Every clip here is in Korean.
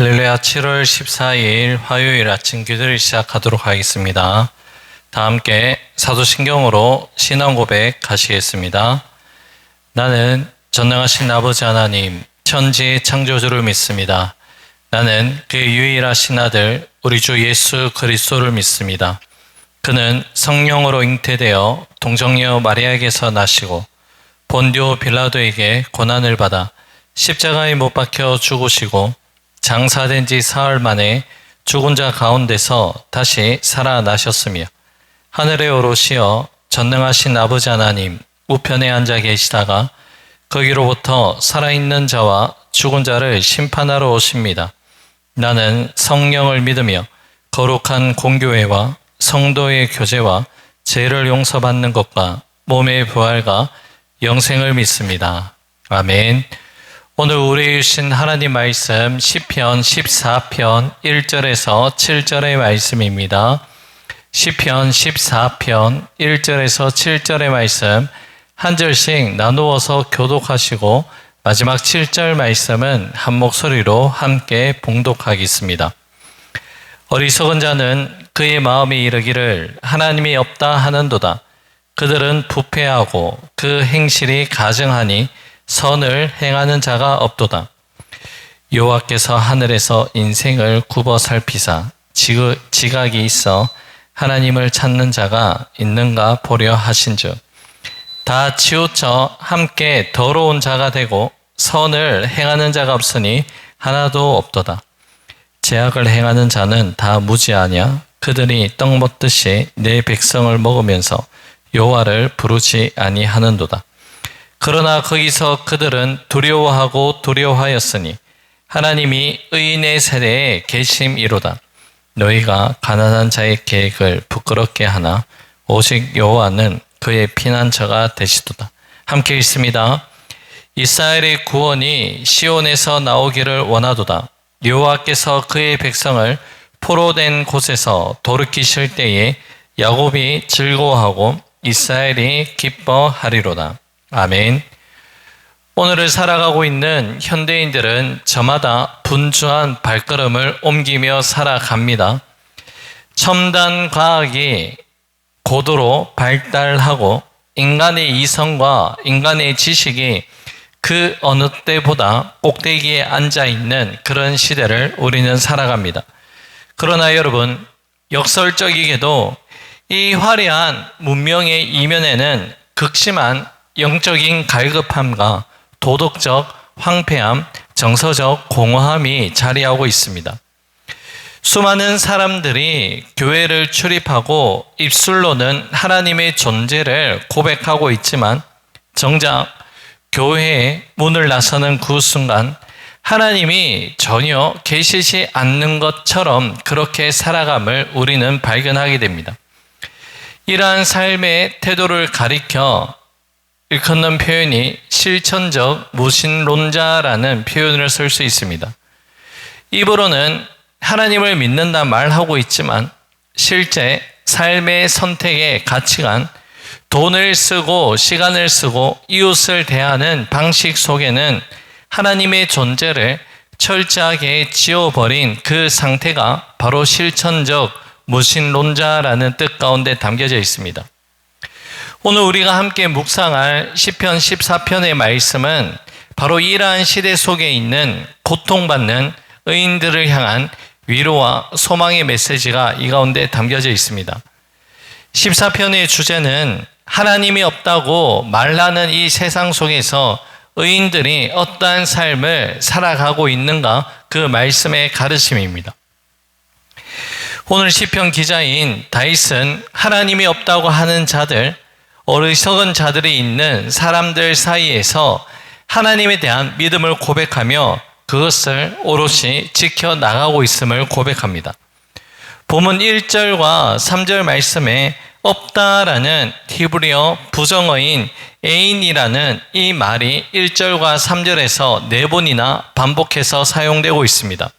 할렐루야. 7월 14일 화요일 아침 기도를 시작하도록 하겠습니다. 다 함께 사도신경으로 신앙 고백 하시겠습니다. 나는 전능하신 아버지 하나님, 천지의 창조주를 믿습니다. 나는 그의 유일하신 아들 우리 주 예수 그리스도를 믿습니다. 그는 성령으로 잉태되어 동정녀 마리아에게서 나시고 본디오 빌라도에게 고난을 받아 십자가에 못 박혀 죽으시고 장사된 지 사흘 만에 죽은 자 가운데서 다시 살아나셨으며 하늘에 오르시어 전능하신 아버지 하나님 우편에 앉아 계시다가 거기로부터 살아있는 자와 죽은 자를 심판하러 오십니다. 나는 성령을 믿으며 거룩한 공교회와 성도의 교제와 죄를 용서받는 것과 몸의 부활과 영생을 믿습니다. 아멘. 오늘 우리에게 주신 하나님 말씀 시편 14편 1절에서 7절의 말씀입니다. 시편 14편 1절에서 7절의 말씀 한 절씩 나누어서 교독하시고 마지막 7절 말씀은 한 목소리로 함께 봉독하겠습니다. 어리석은 자는 그의 마음에 이르기를 하나님이 없다 하는도다. 그들은 부패하고 그 행실이 가증하니 선을 행하는 자가 없도다. 여호와께서 하늘에서 인생을 굽어 살피사 지각이 있어 하나님을 찾는 자가 있는가 보려 하신즉 다 치우쳐 함께 더러운 자가 되고 선을 행하는 자가 없으니 하나도 없도다. 죄악을 행하는 자는 다 무지하냐? 그들이 떡 먹듯이 내 백성을 먹으면서 여호와를 부르지 아니하는도다. 그러나 거기서 그들은 두려워하고 두려워하였으니 하나님이 의인의 세대에 계심이로다. 너희가 가난한 자의 계획을 부끄럽게 하나 오직 여호와는 그의 피난처가 되시도다. 함께 읽습니다. 이스라엘의 구원이 시온에서 나오기를 원하도다. 여호와께서 그의 백성을 포로된 곳에서 돌이키실 때에 야곱이 즐거워하고 이스라엘이 기뻐하리로다. 아멘. 오늘을 살아가고 있는 현대인들은 저마다 분주한 발걸음을 옮기며 살아갑니다. 첨단 과학이 고도로 발달하고 인간의 이성과 인간의 지식이 그 어느 때보다 꼭대기에 앉아있는 그런 시대를 우리는 살아갑니다. 그러나 여러분, 역설적이게도 이 화려한 문명의 이면에는 극심한 영적인 갈급함과 도덕적 황폐함, 정서적 공허함이 자리하고 있습니다. 수많은 사람들이 교회를 출입하고 입술로는 하나님의 존재를 고백하고 있지만 정작 교회에 문을 나서는 그 순간 하나님이 전혀 계시지 않는 것처럼 그렇게 살아감을 우리는 발견하게 됩니다. 이러한 삶의 태도를 가리켜 일컫는 표현이 실천적 무신론자라는 표현을 쓸 수 있습니다. 입으로는 하나님을 믿는다 말하고 있지만 실제 삶의 선택의 가치관, 돈을 쓰고 시간을 쓰고 이웃을 대하는 방식 속에는 하나님의 존재를 철저하게 지워버린 그 상태가 바로 실천적 무신론자라는 뜻 가운데 담겨져 있습니다. 오늘 우리가 함께 묵상할 시편 14편의 말씀은 바로 이러한 시대 속에 있는 고통받는 의인들을 향한 위로와 소망의 메시지가 이 가운데 담겨져 있습니다. 14편의 주제는 하나님이 없다고 말하는 이 세상 속에서 의인들이 어떠한 삶을 살아가고 있는가, 그 말씀의 가르침입니다. 오늘 시편 기자인 다윗은 하나님이 없다고 하는 자들, 어리석은 자들이 있는 사람들 사이에서 하나님에 대한 믿음을 고백하며 그것을 오롯이 지켜나가고 있음을 고백합니다. 본문 1절과 3절 말씀에 없다라는 히브리어 부정어인 에인이라는 이 말이 1절과 3절에서 4번이나 반복해서 사용되고 있습니다.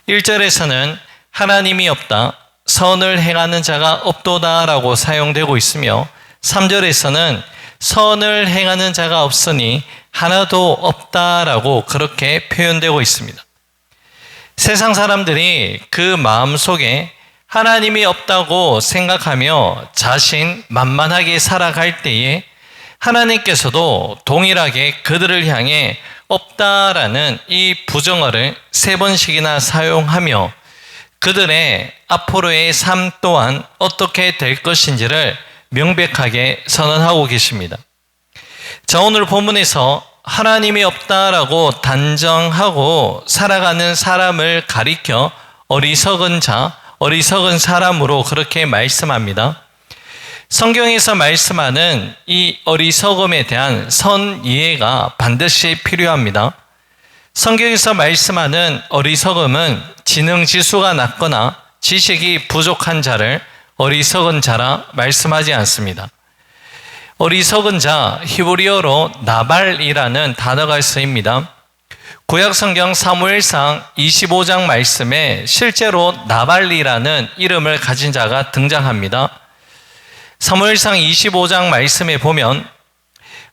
1절에서는 하나님이 없다, 선을 행하는 자가 없도다라고 사용되고 있으며 3절에서는 선을 행하는 자가 없으니 하나도 없다라고 그렇게 표현되고 있습니다. 세상 사람들이 그 마음속에 하나님이 없다고 생각하며 자신만만하게 살아갈 때에 하나님께서도 동일하게 그들을 향해 없다라는 이 부정어를 3번씩이나 사용하며 그들의 앞으로의 삶 또한 어떻게 될 것인지를 명백하게 선언하고 계십니다. 자, 오늘 본문에서 하나님이 없다라고 단정하고 살아가는 사람을 가리켜 어리석은 자, 어리석은 사람으로 그렇게 말씀합니다. 성경에서 말씀하는 이 어리석음에 대한 선 이해가 반드시 필요합니다. 성경에서 말씀하는 어리석음은 지능 지수가 낮거나 지식이 부족한 자를 어리석은 자라 말씀하지 않습니다. 어리석은 자, 히브리어로 나발이라는 단어가 쓰입니다. 구약성경 사무엘상 25장 말씀에 실제로 나발이라는 이름을 가진 자가 등장합니다. 사무엘상 25장 말씀에 보면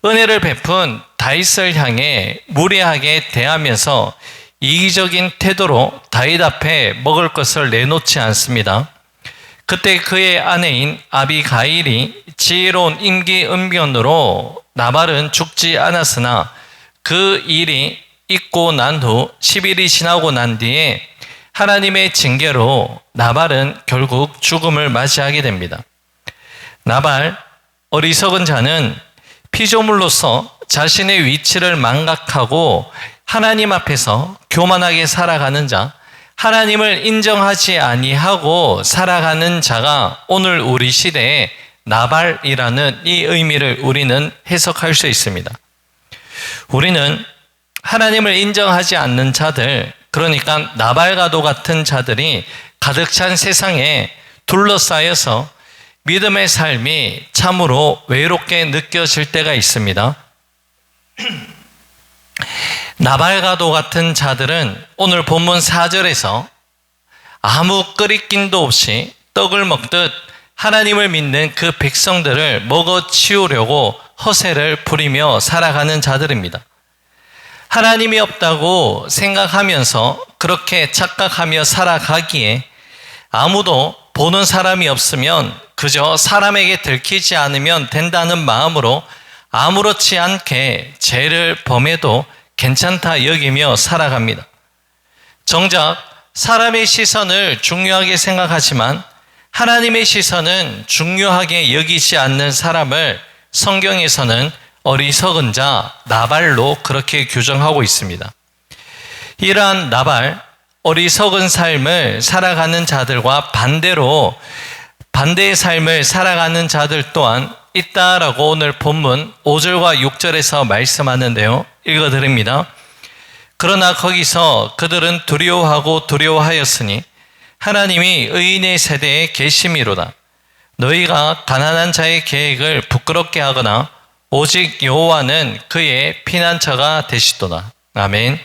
은혜를 베푼 다윗을 향해 무례하게 대하면서 이기적인 태도로 다윗 앞에 먹을 것을 내놓지 않습니다. 그때 그의 아내인 아비가일이 지혜로운 임기응변으로 나발은 죽지 않았으나 그 일이 있고 난 후 10일이 지나고 난 뒤에 하나님의 징계로 나발은 결국 죽음을 맞이하게 됩니다. 나발, 어리석은 자는 피조물로서 자신의 위치를 망각하고 하나님 앞에서 교만하게 살아가는 자, 하나님을 인정하지 아니하고 살아가는 자가 오늘 우리 시대에 나발이라는 이 의미를 우리는 해석할 수 있습니다. 우리는 하나님을 인정하지 않는 자들, 그러니까 나발과도 같은 자들이 가득 찬 세상에 둘러싸여서 믿음의 삶이 참으로 외롭게 느껴질 때가 있습니다. 나발과도 같은 자들은 오늘 본문 4절에서 아무 끄리낌도 없이 떡을 먹듯 하나님을 믿는 그 백성들을 먹어치우려고 허세를 부리며 살아가는 자들입니다. 하나님이 없다고 생각하면서 그렇게 착각하며 살아가기에 아무도 보는 사람이 없으면 그저 사람에게 들키지 않으면 된다는 마음으로 아무렇지 않게 죄를 범해도 괜찮다 여기며 살아갑니다. 정작 사람의 시선을 중요하게 생각하지만 하나님의 시선은 중요하게 여기지 않는 사람을 성경에서는 어리석은 자, 나발로 그렇게 규정하고 있습니다. 이러한 나발, 어리석은 삶을 살아가는 자들과 반대로 반대의 삶을 살아가는 자들 또한 있다라고 오늘 본문 5절과 6절에서 말씀하는데요. 읽어드립니다. 그러나 거기서 그들은 두려워하고 두려워하였으니 하나님이 의인의 세대에 계심이로다. 너희가 가난한 자의 계획을 부끄럽게 하거나 오직 여호와는 그의 피난처가 되시도다. 아멘.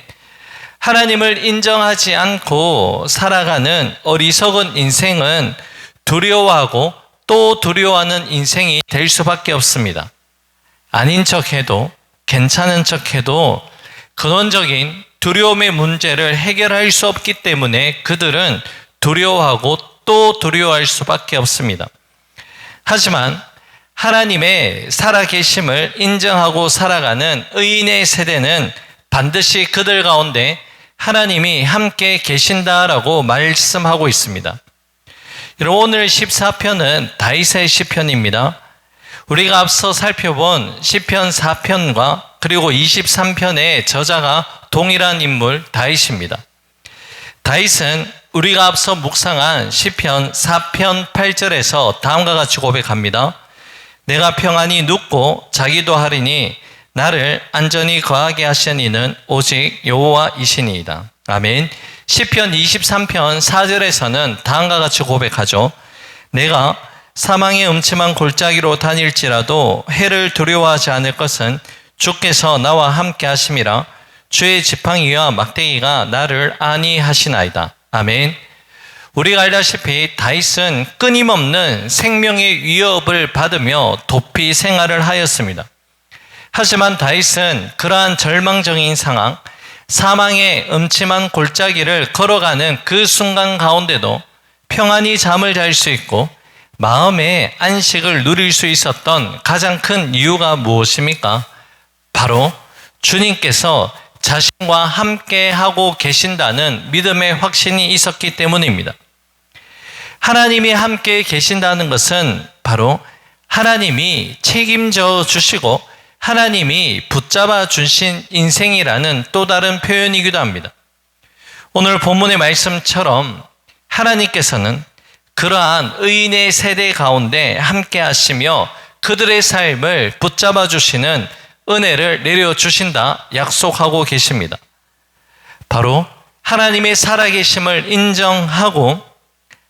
하나님을 인정하지 않고 살아가는 어리석은 인생은 두려워하고 또 두려워하는 인생이 될 수밖에 없습니다. 아닌 척해도 괜찮은 척해도 근원적인 두려움의 문제를 해결할 수 없기 때문에 그들은 두려워하고 또 두려워할 수밖에 없습니다. 하지만 하나님의 살아계심을 인정하고 살아가는 의인의 세대는 반드시 그들 가운데 하나님이 함께 계신다라고 말씀하고 있습니다. 여러분, 오늘 14편은 다윗의 시편입니다. 우리가 앞서 살펴본 시편 4편과 그리고 23편의 저자가 동일한 인물 다윗입니다. 다윗은 우리가 앞서 묵상한 시편 4편 8절에서 다음과 같이 고백합니다. 내가 평안히 눕고 자기도 하리니 나를 안전히 거하게 하신 이는 오직 여호와이시니이다. 아멘. 시편 23편 4절에서는 다음과 같이 고백하죠. 내가 사망의 음침한 골짜기로 다닐지라도 해를 두려워하지 않을 것은 주께서 나와 함께 하심이라. 주의 지팡이와 막대기가 나를 안위하시나이다. 아멘. 우리가 알다시피 다윗은 끊임없는 생명의 위협을 받으며 도피 생활을 하였습니다. 하지만 다윗은 그러한 절망적인 상황, 사망의 음침한 골짜기를 걸어가는 그 순간 가운데도 평안히 잠을 잘 수 있고 마음의 안식을 누릴 수 있었던 가장 큰 이유가 무엇입니까? 바로 주님께서 자신과 함께 하고 계신다는 믿음의 확신이 있었기 때문입니다. 하나님이 함께 계신다는 것은 바로 하나님이 책임져 주시고 하나님이 붙잡아 주신 인생이라는 또 다른 표현이기도 합니다. 오늘 본문의 말씀처럼 하나님께서는 그러한 의인의 세대 가운데 함께 하시며 그들의 삶을 붙잡아 주시는 은혜를 내려주신다 약속하고 계십니다. 바로 하나님의 살아계심을 인정하고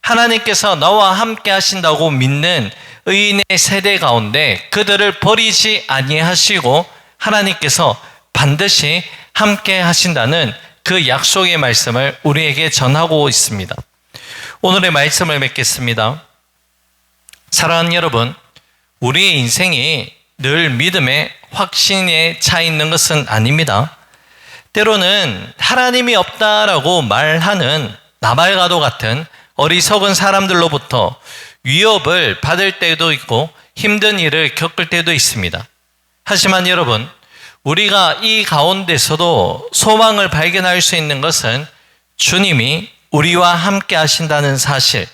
하나님께서 나와 함께 하신다고 믿는 의인의 세대 가운데 그들을 버리지 아니하시고 하나님께서 반드시 함께 하신다는 그 약속의 말씀을 우리에게 전하고 있습니다. 오늘의 말씀을 맺겠습니다. 사랑하는 여러분, 우리의 인생이 늘 믿음의 확신에 차 있는 것은 아닙니다. 때로는 하나님이 없다라고 말하는 나발과도 같은 어리석은 사람들로부터 위협을 받을 때도 있고 힘든 일을 겪을 때도 있습니다. 하지만 여러분, 우리가 이 가운데서도 소망을 발견할 수 있는 것은 주님이 우리와 함께 하신다는 사실,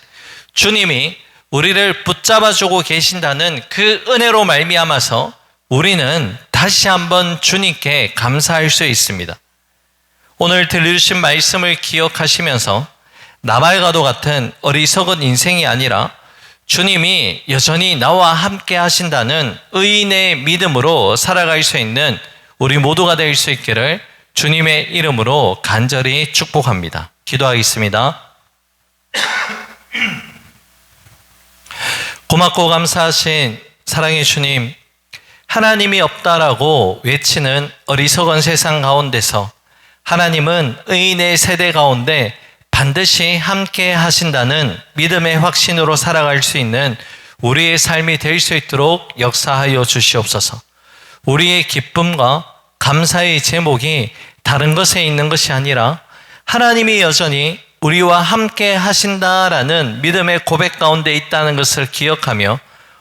주님이 우리를 붙잡아주고 계신다는 그 은혜로 말미암아서 우리는 다시 한번 주님께 감사할 수 있습니다. 오늘 들려주신 말씀을 기억하시면서 나발과도 같은 어리석은 인생이 아니라 주님이 여전히 나와 함께 하신다는 의인의 믿음으로 살아갈 수 있는 우리 모두가 될 수 있기를 주님의 이름으로 간절히 축복합니다. 기도하겠습니다. 고맙고 감사하신 사랑의 주님, 하나님이 없다라고 외치는 어리석은 세상 가운데서 하나님은 의인의 세대 가운데 반드시 함께 하신다는 믿음의 확신으로 살아갈 수 있는 우리의 삶이 될 수 있도록 역사하여 주시옵소서. 우리의 기쁨과 감사의 제목이 다른 것에 있는 것이 아니라 하나님이 여전히 우리와 함께 하신다라는 믿음의 고백 가운데 있다는 것을 기억하며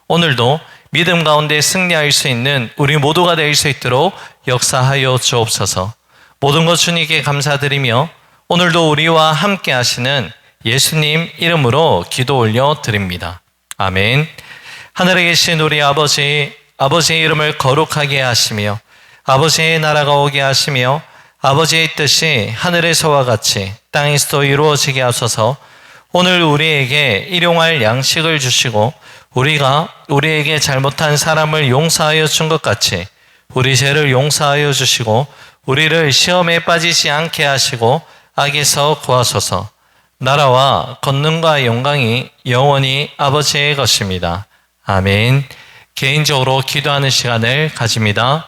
오늘도 믿음 가운데 승리할 수 있는 우리 모두가 될 수 있도록 역사하여 주옵소서. 모든 것 주님께 감사드리며 오늘도 우리와 함께 하시는 예수님 이름으로 기도 올려 드립니다. 아멘. 하늘에 계신 우리 아버지, 아버지의 이름을 거룩하게 하시며 아버지의 나라가 오게 하시며 아버지의 뜻이 하늘에서와 같이 땅에서도 이루어지게 하소서. 오늘 우리에게 일용할 양식을 주시고 우리가 우리에게 잘못한 사람을 용서하여 준 것 같이 우리 죄를 용서하여 주시고 우리를 시험에 빠지지 않게 하시고 악에서 구하소서. 나라와 권능과 영광이 영원히 아버지의 것입니다. 아멘. 개인적으로 기도하는 시간을 가집니다.